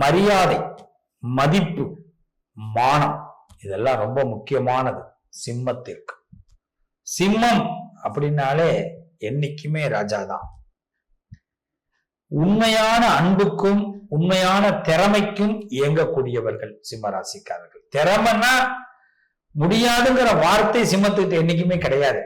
மரியாதை, மதிப்பு, மானம் இதெல்லாம் ரொம்ப முக்கியமானது சிம்மத்திற்கு. சிம்மம் அப்படின்னாலே என்னைக்குமே ராஜா தான். உண்மையான அன்புக்கும் உண்மையான திறமைக்கும் இயங்கக்கூடியவர்கள் சிம்ம ராசிக்காரர்கள். திறமைன்னா முடியாதுங்கிற வார்த்தை சிம்மத்துக்கு என்னைக்குமே கிடையாது.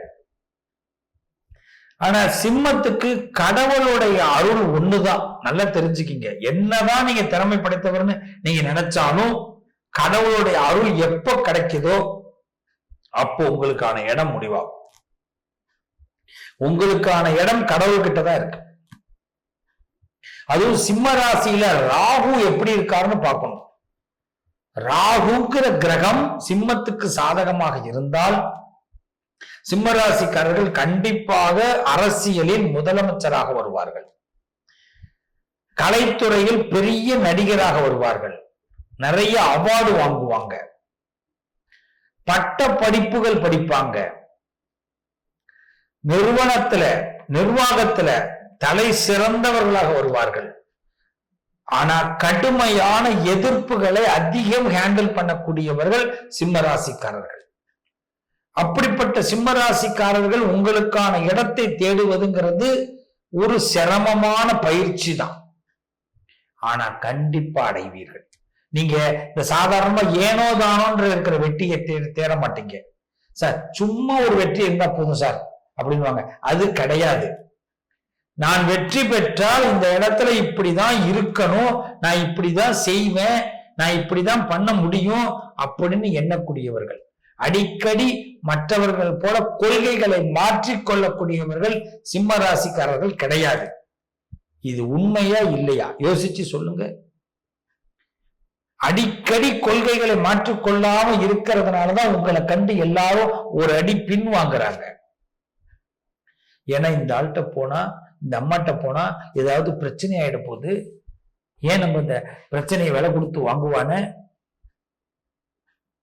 ஆனா சிம்மத்துக்கு கடவுளுடைய அருள் ஒண்ணுதான். நல்லா தெரிஞ்சுக்கிங்க. என்னதான் நீங்க திறமை படைத்தவர்னு நீங்க நினைச்சாலும் கடவுளுடைய அருள் எப்ப கிடைக்குதோ அப்போ உங்களுக்கான இடம் முடிவாகும். உங்களுக்கான இடம் கடவுள்கிட்ட தான் இருக்கு. அதுவும் சிம்ம ராசியில ராகு எப்படி இருக்காருன்னு பார்க்கணும். ராகுங்கிற கிரகம் சிம்மத்துக்கு சாதகமாக இருந்தால் சிம்ம ராசிக்காரர்கள் கண்டிப்பாக அரசியலில் முதலமைச்சராக வருவார்கள். கலைத்துறையில் பெரிய நடிகராக வருவார்கள். நிறைய அவார்டு வாங்குவாங்க. பட்ட படிப்புகள் படிப்பாங்க. நிர்வாகத்துல தலை சிறந்தவர்களாக வருவார்கள். ஆனா கடுமையான எதிர்ப்புகளை அதிகம் ஹேண்டில் பண்ணக்கூடியவர்கள் சிம்ம ராசிக்காரர்கள். அப்படிப்பட்ட சிம்ம ராசிக்காரர்கள் உங்களுக்கான இடத்தை தேடுவதுங்கிறது ஒரு சிரமமான பயிற்சி தான். ஆனா கண்டிப்பா அடைவீர்கள். நீங்க இந்த சாதாரணமா ஏனோ தானோன்ற இருக்கிற வெற்றியை தேட மாட்டீங்க. சார் சும்மா ஒரு வெற்றி இருந்தா போதும் சார் அப்படின்வாங்க. அது கிடையாது. நான் வெற்றி பெற்றால் இந்த இடத்துல இப்படிதான் இருக்கணும், நான் இப்படிதான் செய்வேன், நான் இப்படிதான் பண்ண முடியும் அப்படின்னு எண்ணக்கூடியவர்கள். அடிக்கடி மற்றவர்கள் போல கொள்கைகளை மாற்றிக்கொள்ளக்கூடியவர்கள் சிம்ம ராசிக்காரர்கள் கிடையாது. இது உண்மையா இல்லையா யோசிச்சு சொல்லுங்க. அடிக்கடி கொள்கைகளை மாற்றிக்கொள்ளாம இருக்கிறதுனாலதான் உங்களை கண்டு எல்லாரும் ஒரு அடி பின் வாங்குறாங்க. ஏன்னா இந்த ஆள்கிட்ட போனா இந்த அம்மாட்ட போனா ஏதாவது பிரச்சனை ஆயிட போகுது, ஏன் நம்ம இந்த பிரச்சனையை விலை கொடுத்து வாங்குவான,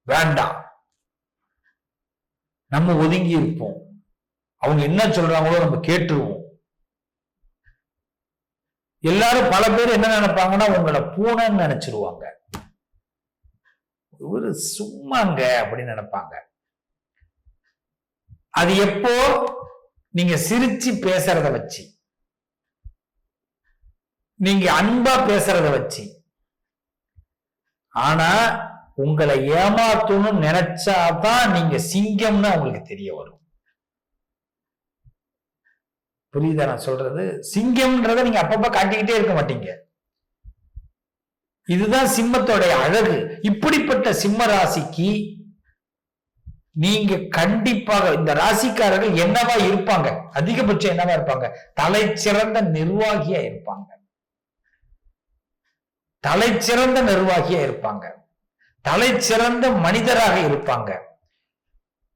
வேண்டாம் நம்ம ஒதுங்கி இருப்போம், அவங்க என்ன சொல்றாங்களோ நம்ம கேட்டுருவோம். எல்லாரும் பல பேர் என்ன நினைப்பாங்கன்னா உங்களை பூனைன்னு நினைச்சிருவாங்க, ஒரு சும்மாங்க அப்படின்னு நினைப்பாங்க. அது எப்போ நீங்க சிரிச்சு பேசுறத வச்சு, நீங்க அன்பா பேசுறத வச்சு. ஆனா உங்களை ஏமாத்தணும்னு நினைச்சாதான் நீங்க சிங்கம்னு அவங்களுக்கு தெரிய வரும். புரியுதா நான் சொல்றது? சிங்கம்ன்றத நீங்க அப்பப்ப காட்டிக்கிட்டே இருக்க மாட்டீங்க. இதுதான் சிம்மத்தோடைய அழகு. இப்படிப்பட்ட சிம்ம ராசிக்கு நீங்க கண்டிப்பாக இந்த ராசிக்காரர்கள் என்னவா இருப்பாங்க, அதிகபட்சம் என்னவா இருப்பாங்க, தலை சிறந்த நிர்வாகியா இருப்பாங்க. தலை சிறந்த நிர்வாகியா இருப்பாங்க. தலை சிறந்த மனிதராக இருப்பாங்க.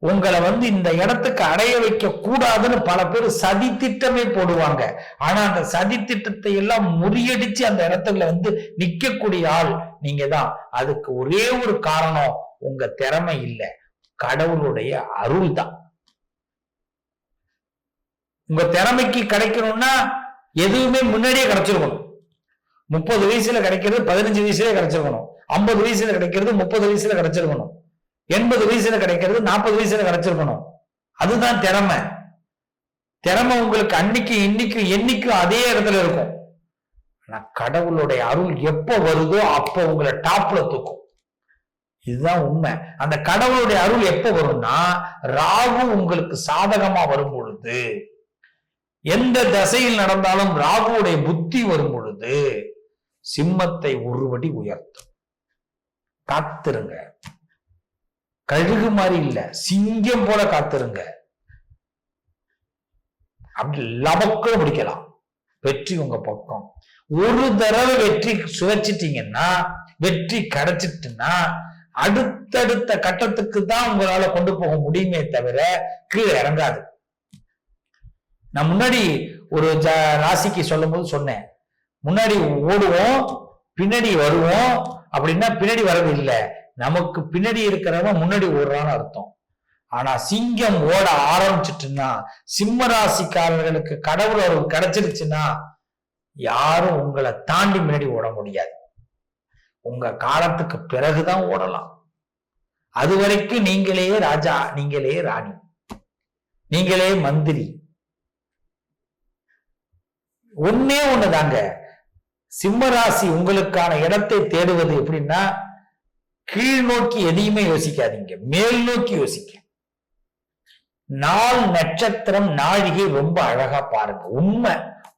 உங்களை இந்த இடத்துக்கு அடைய வைக்க கூடாதுன்னு பல பேர் சதி திட்டமே போடுவாங்க. ஆனா அந்த சதி திட்டத்தை எல்லாம் முறியடிச்சு அந்த இடத்துல நிக்கக்கூடிய ஆள் நீங்க தான். அதுக்கு ஒரே ஒரு காரணம் உங்க திறமை இல்லை, கடவுளுடைய அருள் தான். உங்க திறமைக்கு கிடைக்கணும்னா எதுவுமே முன்னாடியே கிடைச்சிருக்கணும். 30 வயசுல கிடைக்கிறது 15 வயசுல கிடைச்சிருக்கணும். 50 வயசுல கிடைக்கிறது 30 வயசுல கிடைச்சிருக்கணும். 80 வயசுல கிடைக்கிறது 40 வயசுல கிடைச்சிருக்கணும். அதுதான் திறமை. திறமை உங்களுக்கு அன்னைக்கு இன்னைக்கு என்னைக்கும் அதே இடத்துல இருக்கும். ஆனா கடவுளுடைய அருள் எப்ப வருதோ அப்ப உங்களை டாப்ல தூக்கும். இதுதான் உண்மை. அந்த கடவுளுடைய அருள் எப்ப வரும்னா ராகு உங்களுக்கு சாதகமா வரும் பொழுது, எந்த திசையில் நடந்தாலும் ராகுவுடைய புத்தி வரும் பொழுது சிம்மத்தை ஒருபடி உயர்த்தும். காத்திருங்க. கழுகு மாதிரி இல்ல, சிங்கம் போல காத்திருங்க. அப்படி லபக்க முடிக்கலாம். வெற்றி உங்க பக்கம். ஒரு தடவை வெற்றி சுவைச்சிட்டீங்கன்னா, வெற்றி கிடைச்சிட்டுன்னா அடுத்தடுத்த கட்டத்துக்கு தான் உங்களால கொண்டு போக முடியுமே தவிர கீழே இறங்காது. நான் முன்னாடி ஒரு ராசிக்கு சொல்லும் போது சொன்னேன், முன்னாடி ஓடுவோம் பின்னாடி வருவோம் அப்படின்னா பின்னாடி வர்றது இல்லை, நமக்கு பின்னாடி இருக்கிறவன் முன்னாடி ஓடுறான்னு அர்த்தம். ஆனா சிங்கம் ஓட ஆரம்பிச்சுட்டுன்னா, சிம்ம ராசிக்காரர்களுக்கு கடவுள் அருள் கிடைச்சிருச்சுன்னா யாரும் உங்களை தாண்டி முன்னாடி ஓட முடியாது. உங்க காலத்துக்கு பிறகுதான் ஓடலாம். அது வரைக்கும் நீங்களே ராஜா, நீங்களே ராணி, நீங்களே மந்திரி. ஒன்னே ஒண்ணுதாங்க, சிம்மராசி உங்களுக்கான இடத்தை தேடுவது எப்படின்னா, கீழ் நோக்கி எதையுமே யோசிக்காதீங்க, மேல் நோக்கி யோசிக்க. நாள், நட்சத்திரம், நாழிகை ரொம்ப அழகா பாருங்க. உண்மை,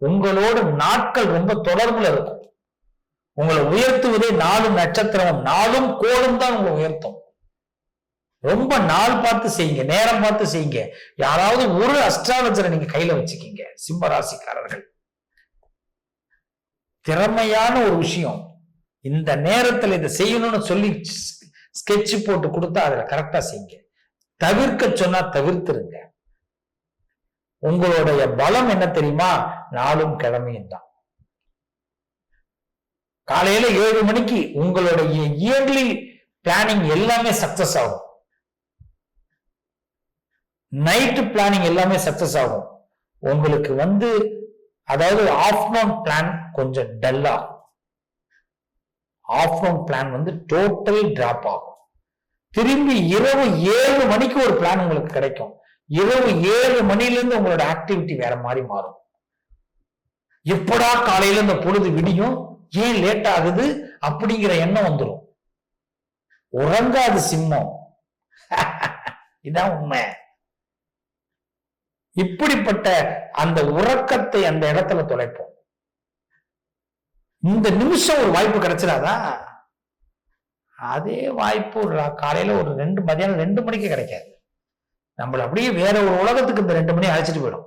உங்களோட நாட்கள் ரொம்ப தொடர்புல இருக்கும். உங்களை உயர்த்துவதே நாளும் நட்சத்திரமும் நாளும் கோளும் தான் உங்களை உயர்த்தும். ரொம்ப நாள் பார்த்து செய்யுங்க, நேரம் பார்த்து செய்யுங்க. யாராவது ஒரு அஸ்ட்ராலஜரை நீங்க கையில வச்சுக்கீங்க சிம்ம ராசிக்காரர்கள். திறமையான ஒரு விஷயம், இந்த நேரத்துல இதை செய்யணும்னு சொல்லி ஸ்கெட்ச் போட்டு கொடுத்தா அதுல கரெக்டா செய்யுங்க. தவிர்க்க சொன்னா தவிர்த்துருங்க. உங்களுடைய பலம் என்ன தெரியுமா? நாளும் கிழமையும் தான். காலையில 7 மணிக்கு உங்களுடைய இயர்லி பிளானிங் எல்லாமே சக்சஸ் ஆகும். நைட்டு பிளானிங் எல்லாமே சக்சஸ் ஆகும். உங்களுக்கு அதாவது ஆஃப்டர்நூன் பிளான் கொஞ்சம் டல்லா, ஆஃப்டர்நூன் பிளான் டோட்டல் டிராப் ஆகும். திரும்பி இரவு 7 மணிக்கு ஒரு பிளான் உங்களுக்கு கிடைக்கும். இரவு 7 மணில இருந்து உங்களோட ஆக்டிவிட்டி வேற மாதிரி மாறும். எப்படா காலையில இந்த பொழுது விடியும், ஏன் லேட் ஆகுது அப்படிங்கிற எண்ணம் வந்துடும். உறங்காது சிம்மம். இதான் உண்மை. இப்படிப்பட்ட அந்த உறக்கத்தை அந்த இடத்துல தொலைப்போம். இந்த நிமிஷம் ஒரு வாய்ப்பு கிடைச்சிடாதா? அதே வாய்ப்பு காலையில ஒரு மதியானம் 2 மணிக்கு கிடைக்காது. நம்மள அப்படியே வேற ஒரு உலகத்துக்கு இந்த 2 மணி அழைச்சிட்டு போயிடும்.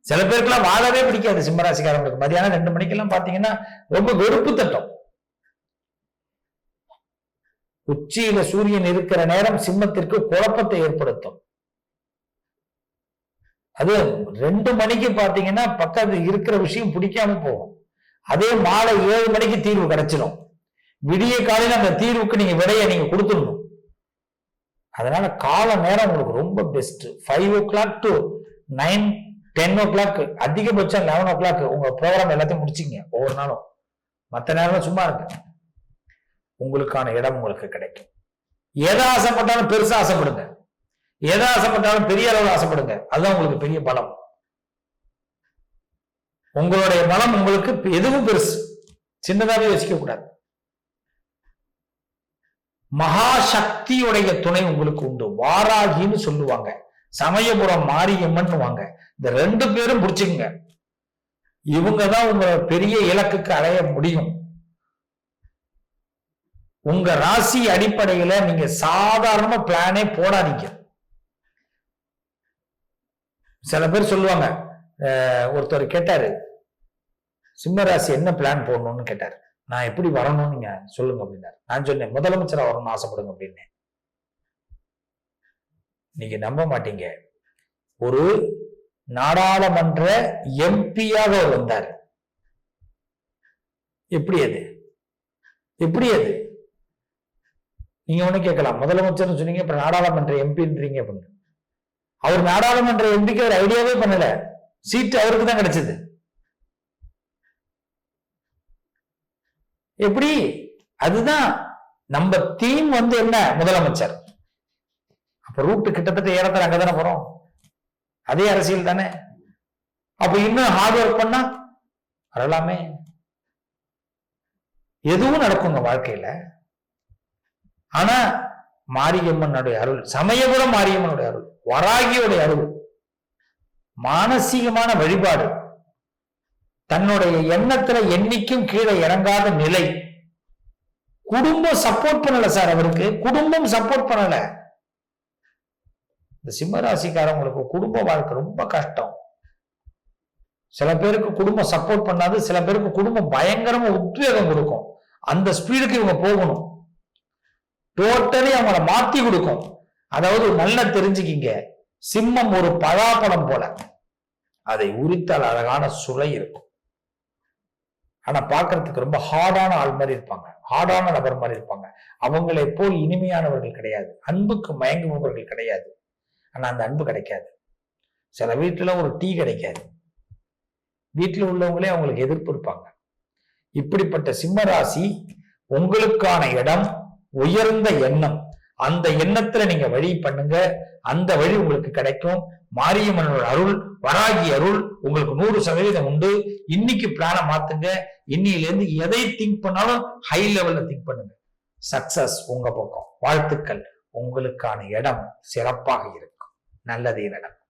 சில பேருக்குலாம் வாழவே பிடிக்காது சிம்மராசிக்காரங்களுக்கு. மதியானம் 2 மணிக்கெல்லாம் பாத்தீங்கன்னா ரொம்ப வெறுப்பு தட்டும். உச்சியில சூரியன் இருக்கிற நேரம் சிம்மத்திற்கு குழப்பத்தை ஏற்படுத்தும். அது 2 மணிக்கு பாத்தீங்கன்னா பக்கத்து இருக்கிற விஷயம் பிடிக்காம போகும். அதே மாலை 7 மணிக்கு தீர்வு கிடைச்சிடும். விடிய காலையில அந்த தீர்வுக்கு நீங்க விடையை நீங்க கொடுத்துடணும். அதனால கால நேரம் உங்களுக்கு ரொம்ப பெஸ்ட். 5 o'clock to 9, 10 o'clock, அதிகபட்சம் 11 o'clock உங்க ப்ரோக்ராம் எல்லாத்தையும் முடிச்சிங்க ஒவ்வொரு நாளும். மற்ற நேரம் சும்மா இருக்கு. உங்களுக்கான இடம் உங்களுக்கு கிடைக்கும். எதை ஆசைப்பட்டாலும் பெருசா ஆசைப்படுங்க, எதை ஆசைப்பட்டாலும் பெரிய அளவில் ஆசைப்படுங்க. அதுதான் உங்களுக்கு பெரிய பலம். உங்களுடைய பலம் உங்களுக்கு எதுவும் பெருசு, சின்னதாவே யோசிக்க கூடாது. மகாசக்தியுடைய துணை உங்களுக்கு உண்டு. வாராகின்னு சொல்லுவாங்க, சமயபுரம் மாரியம்மன் வாங்க. இந்த 2 பேரும் பிடிச்சுங்க. இவங்கதான் உங்க பெரிய இலக்குக்கு அடைய முடியும். உங்க ராசி அடிப்படையில நீங்க சாதாரண பிளானே போடாதீங்க. சில பேர் சொல்லுவாங்க, ஒருத்தர் கேட்டாரு, சிம்மராசி என்ன பிளான் போடணும்னு கேட்டாரு. நான் எப்படி வரணும்னு நீங்க சொல்லுங்க அப்படின்னாரு. நான் சொன்னேன், முதலமைச்சரா வரணும்னு ஆசைப்படுங்க அப்படின்னு. நீங்க நம்ப மாட்டீங்க, ஒரு நாடாளுமன்ற எம்பியாக வந்தார். எப்படி அது நீங்க ஒண்ணு கேட்கலாம், முதலமைச்சர் சொன்னீங்க, இப்ப நாடாளுமன்ற எம்பின்றீங்க அப்படின்னு. அவர் நாடாளுமன்ற எம்பிக்கு அவர் ஐடியாவே பண்ணல, சீட்டு அவருக்கு தான் கிடைச்சது. எப்படி? அதுதான் நம்ம தீம் என்ன, முதலமைச்சர். அப்ப ரூட்டு கிட்டத்தட்ட ஏறத்தாழ அங்கதானே போறோம். அதே அரசியல் தானே. அப்ப இன்னும் ஹார்ட் ஒர்க் பண்ணா வரலாமே. எதுவும் நடக்குங்க வாழ்க்கையில. ஆனா மாரியம்மனுடைய அருள், சமயபுரம் மாரியம்மனுடைய அருள், வராகியோடைய அருள், மானசீகமான வழிபாடு, தன்னுடைய எண்ணத்துல என்னைக்கும் கீழே இறங்காத நிலை. குடும்பம் சப்போர்ட் பண்ணல சார், அவருக்கு குடும்பம் சப்போர்ட் பண்ணல. இந்த சிம்மராசிக்காரங்களுக்கு குடும்ப வாழ்க்கை ரொம்ப கஷ்டம். சில பேருக்கு குடும்பம் சப்போர்ட் பண்ணாது, சில பேருக்கு குடும்பம் பயங்கரமா உத்வேகம் கொடுக்கும். அந்த ஸ்பீடுக்கு இவங்க போகணும். டோட்டலி அவங்கள மாத்தி கொடுக்கும். அதாவது நல்லா தெரிஞ்சுக்கிங்க, சிம்மம் ஒரு பலாப்பழம் போல, அதை உரித்தால் அழகான சுவை இருக்கும். ஆனா பாக்குறதுக்கு ரொம்ப ஹார்டான ஆள் மாதிரி இருப்பாங்க, ஹார்டான நபர் மாதிரி இருப்பாங்க. அவங்களை போல் இனிமையானவர்கள் கிடையாது, அன்புக்கு மயங்குபவர்கள் கிடையாது. ஆனா அந்த அன்பு கிடைக்காது. சில வீட்டுல ஒரு டீ கிடைக்காது, வீட்டுல உள்ளவங்களே அவங்களுக்கு எதிர்ப்பு இருப்பாங்க. இப்படிப்பட்ட சிம்ம ராசி உங்களுக்கான இடம், உயர்ந்த எண்ணம். அந்த எண்ணத்துல நீங்க வழி பண்ணுங்க, அந்த வழி உங்களுக்கு கிடைக்கும். மாரியம்மனோட அருள், வராகி அருள் உங்களுக்கு 100% உண்டு. இன்னைக்கு பிளான மாத்துங்க. இன்னையில இருந்து எதை திங்க் பண்ணாலும் ஹை லெவல்ல திங்க் பண்ணுங்க. சக்சஸ் உங்க பக்கம். வாழ்த்துக்கள். உங்களுக்கான இடம் சிறப்பாக இருக்கும். நல்லதே நடக்கும்.